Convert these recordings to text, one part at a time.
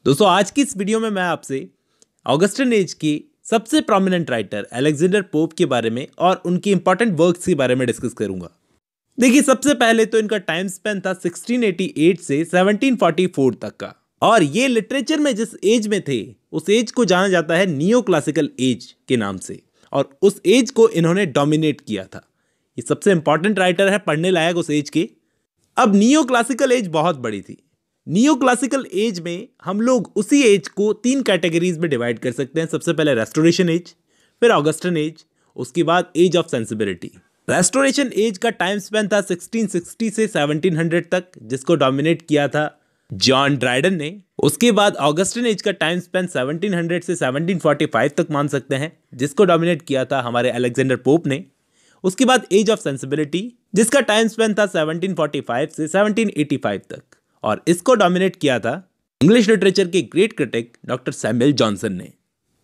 दोस्तों आज की इस वीडियो में मैं आपसे ऑगस्टिन एज की सबसे प्रोमिनेंट राइटर अलेक्जेंडर पोप के बारे में और उनकी इंपॉर्टेंट वर्क्स के बारे में डिस्कस करूंगा। देखिए, सबसे पहले तो इनका टाइम स्पेन था 1688 से 1744 तक का, और ये लिटरेचर में जिस एज में थे उस एज को जाना जाता है नियो क्लासिकल एज के नाम से, और उस एज को इन्होंने डोमिनेट किया था। ये सबसे इंपॉर्टेंट राइटर है, पढ़ने लायक उस एज के। अब नियो क्लासिकल एज बहुत बड़ी थी। नियो क्लासिकल एज में हम लोग उसी एज को 3 कैटेगरीज में डिवाइड कर सकते हैं। सबसे पहले रेस्टोरेशन एज, फिर ऑगस्टिन एज, उसके बाद age of sensibility. Restoration age का टाइम स्पेन था 1660 से 1700 तक, जिसको डोमिनेट किया था जॉन ड्राइडन ने। उसके बाद ऑगस्टिन एज का टाइम स्पेन 1700 से 1745 तक मान सकते हैं, जिसको डोमिनेट किया था हमारे अलेक्जेंडर पोप ने। उसके बाद एज ऑफ सेंसिबिलिटी, जिसका टाइम स्पेन था 1745 से 1785 तक, और इसको डोमिनेट किया था इंग्लिश लिटरेचर के great critic doctor Samuel Johnson ने।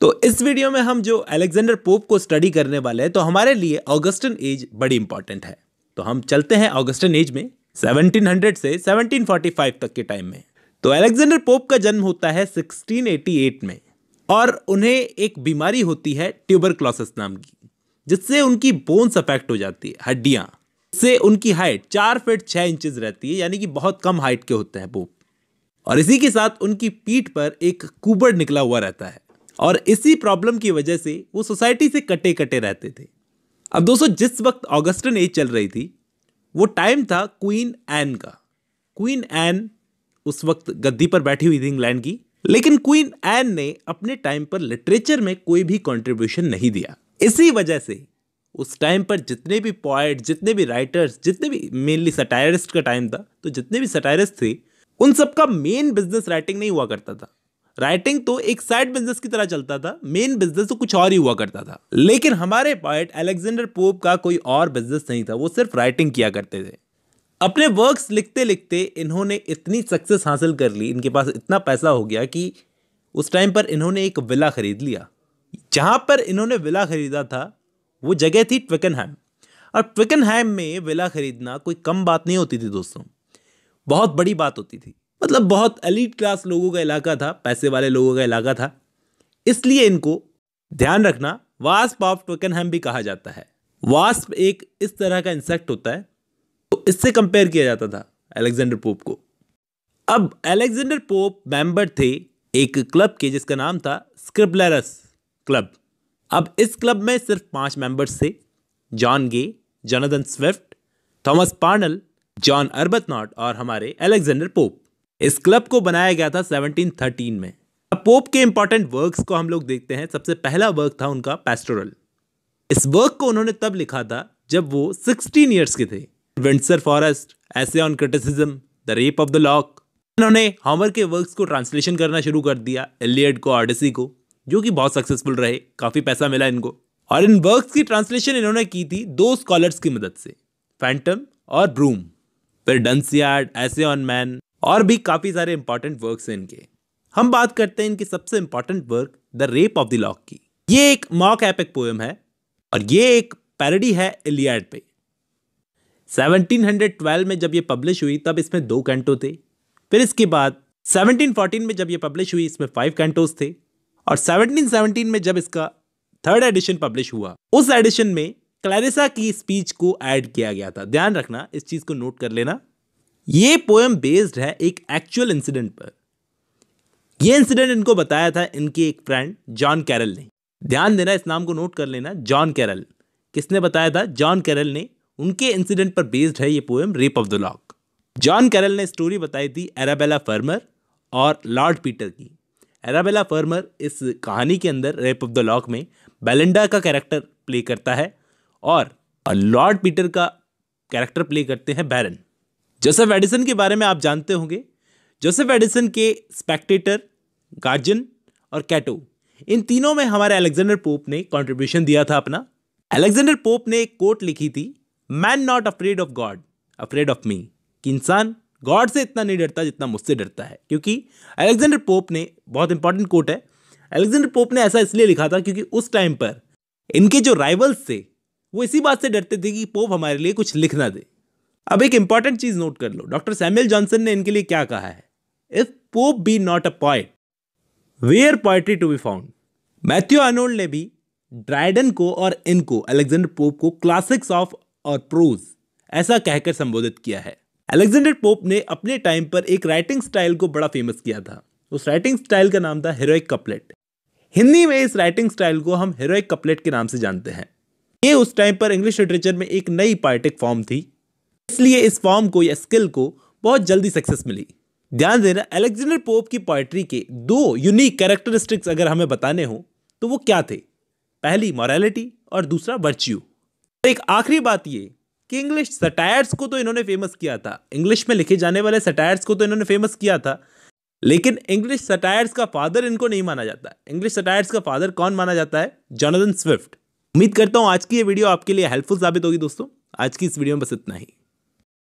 तो इस वीडियो में हम जो अलेक्जेंडर पोप को स्टडी करने वाले हैं, तो हमारे लिए ऑगस्टिन एज बड़ी इंपॉर्टेंट है। तो हम चलते हैं ऑगस्टिन एज में 1700 से 1745 तक के टाइम में। तो अलेक्जेंडर पोप का जन्म होता है 1688 में, और उन्हें एक बीमारी होती है ट्यूबरक्लोसिस नाम की, जिससे उनकी बोन्स अफेक्ट हो जाती है, हड्डियां। से उनकी हाइट 4 फीट 6 इंचेस रहती है, यानी कि बहुत कम हाइट के होते हैं पोप। और इसी के साथ उनकी पीठ पर एक कुबड़ निकला हुआ रहता है, और इसी प्रॉब्लम की वजह से वो सोसाइटी से कटे कटे रहते थे। अब दोस्तों, जिस वक्त ऑगस्टिन एज चल रही थी वो टाइम था क्वीन एन का। क्वीन एन उस वक्त गद्दी पर बैठी हुई थी इंग्लैंड की, लेकिन क्वीन एन ने अपने टाइम पर लिटरेचर में कोई भी कंट्रीब्यूशन नहीं दिया। इसी वजह से उस टाइम पर जितने भी पोएट, जितने भी राइटर्स, जितने भी, मेनली सटायरिस्ट का टाइम था, तो जितने भी सटायरिस्ट थे उन सबका मेन बिजनेस राइटिंग नहीं हुआ करता था। राइटिंग तो एक साइड बिजनेस की तरह चलता था, मेन बिजनेस तो कुछ और ही हुआ करता था। लेकिन हमारे पोएट अलेक्जेंडर पोप का कोई और बिजनेस नहीं था, वो सिर्फ राइटिंग किया करते थे। अपने वर्क्स लिखते लिखते इन्होंने इतनी सक्सेस हासिल कर ली, इनके पास इतना पैसा हो गया कि उस टाइम पर इन्होंने एक विला खरीद लिया। जहां पर इन्होंने विला खरीदा था वो जगह थी ट्विकनहैम। और ट्विकनहैम में विला खरीदना कोई कम बात नहीं होती थी दोस्तों, बहुत बड़ी बात होती थी। मतलब बहुत एलीट क्लास लोगों का इलाका था, पैसे वाले लोगों का इलाका था। इसलिए इनको ध्यान रखना, वास्प ऑफ ट्विकनहैम भी कहा जाता है। वास्प एक इस तरह का इंसेक्ट होता है, तो इससे कंपेयर किया जाता था अलेक्जेंडर पोप को। अब अलेक्जेंडर पोप मेंबर थे एक क्लब के, जिसका नाम था स्क्रिबलरस क्लब। अब इस क्लब में सिर्फ 5 मेंबर्स थे: John Gay, Jonathan Swift, Thomas Parnell, John Arbuthnot और हमारे अलेक्जेंडर पोप। इस क्लब को बनाया गया था 1713 में। अब पोप के इंपॉर्टेंट वर्क्स को हम लोग देखते हैं। सबसे पहला वर्क था उनका पेस्टोरल। इस वर्क को उन्होंने तब लिखा था जब वो 16 ईयर्स के थे। Windsor forest, essay on criticism, the rape of the lock. इन्होंने होमर के वर्क्स को ट्रांसलेशन करना शुरू कर दिया, इलियड को, ऑडिसी को, जो कि बहुत सक्सेसफुल रहे, काफी पैसा मिला इनको। और इन वर्क्स की ट्रांसलेशन इन्होंने की थी 2 स्कॉलर्स की मदद से, फैंटम और ब्रूम। फिर डंसियार्ड, एसे ऑन मैन, और भी काफी सारे इंपॉर्टेंट वर्क्स हैं इनके। हम बात करते हैं इनकी सबसे important work, the rape of the lock की। ये एक मॉक एपिक पोएम है, और ये एक पैरोडी है इलियड पे। 1712 में जब ये पब्लिश हुई तब इसमें 2 कैंटो थे। फिर इसके बाद 1714 में जब ये पब्लिश हुई इसमें 5 कैंटोस थे। और 1717 में जब इसका 3rd एडिशन पब्लिश हुआ, उस एडिशन में क्लैरिसा की स्पीच को ऐड किया गया था। ध्यान रखना, इस चीज को नोट कर लेना। ये पोएम बेस्ड है एक एक्चुअल इंसिडेंट पर। यह इंसिडेंट इनको बताया था इनके एक फ्रेंड जॉन कैरल ने। ध्यान देना, इस नाम को नोट कर लेना, जॉन कैरल। किसने बताया था? जॉन कैरल ने। उनके इंसिडेंट पर बेस्ड है ये poem rape of the lock. John Caryll ने स्टोरी बताई थी एराबेला फर्मर और लॉर्ड पीटर की। एराबेला फर्मर इस कहानी के अंदर रेप ऑफ द लॉक में बेलिंडा का कैरेक्टर प्ले करता है, और लॉर्ड पीटर का कैरेक्टर प्ले करते हैं बैरन। जोसेफ एडिसन के बारे में आप जानते होंगे। जोसेफ एडिसन के स्पेक्टेटर, गार्जियन और कैटो, इन तीनों में हमारे अलेक्जेंडर पोप ने कंट्रीब्यूशन दिया था अपना। अलेक्जेंडर पोप ने एक कोट लिखी थी, man not afraid of God, afraid of me, कि इंसान गॉड से इतना नहीं डरता जितना मुझसे डरता है। क्योंकि अलेक्जेंडर पोप ने, बहुत इंपॉर्टेंट कोट है, अलेक्जेंडर पोप ने ऐसा इसलिए लिखा था क्योंकि उस टाइम पर इनके जो राइवल्स थे वो इसी बात से डरते थे कि पोप हमारे लिए कुछ लिख ना दे। अब एक इंपॉर्टेंट चीज नोट कर लो, डॉक्टर सैमुअल जॉनसन ने इनके लिए क्या कहा है? If Pope be not a poet, where poetry to be found. Matthew Arnold ने भी ड्राइडन को और इनको अलेक्जेंडर पोप को क्लासिक्स ऑफ और प्रोज ऐसा कहकर संबोधित किया है। अलेक्जेंडर पोप ने अपने टाइम पर एक राइटिंग स्टाइल को बड़ा फेमस किया था। उस राइटिंग स्टाइल का नाम था हेरोइक कपलेट। हिंदी में इस राइटिंग स्टाइल को हम हेरोइक कपलेट के नाम से जानते हैं। ये उस टाइम पर इंग्लिश लिटरेचर में एक नई पोएटिक फॉर्म थी, इसलिए इस फॉर्म को या स्किल को बहुत जल्दी सक्सेस मिली। ध्यान देना, अलेक्जेंडर पोप की पोएट्री के 2 यूनिक कैरेक्टरिस्टिक्स अगर हमें बताने हो तो वो क्या थे? पहली मॉरलिटी और दूसरा वर्च्यू। एक आखिरी बात ये कि इंग्लिश सटायर्स को तो इन्होंने फेमस किया था, इंग्लिश में लिखे जाने वाले सटायर्स को तो इन्होंने फेमस किया था, लेकिन इंग्लिश सटायर्स का फादर इनको नहीं माना जाता। इंग्लिश सटायर्स का फादर कौन माना जाता है? Jonathan Swift. उम्मीद करता हूं आज की ये वीडियो आपके लिए हेल्पफुल साबित होगी। दोस्तों, आज की इस वीडियो में बस इतना ही।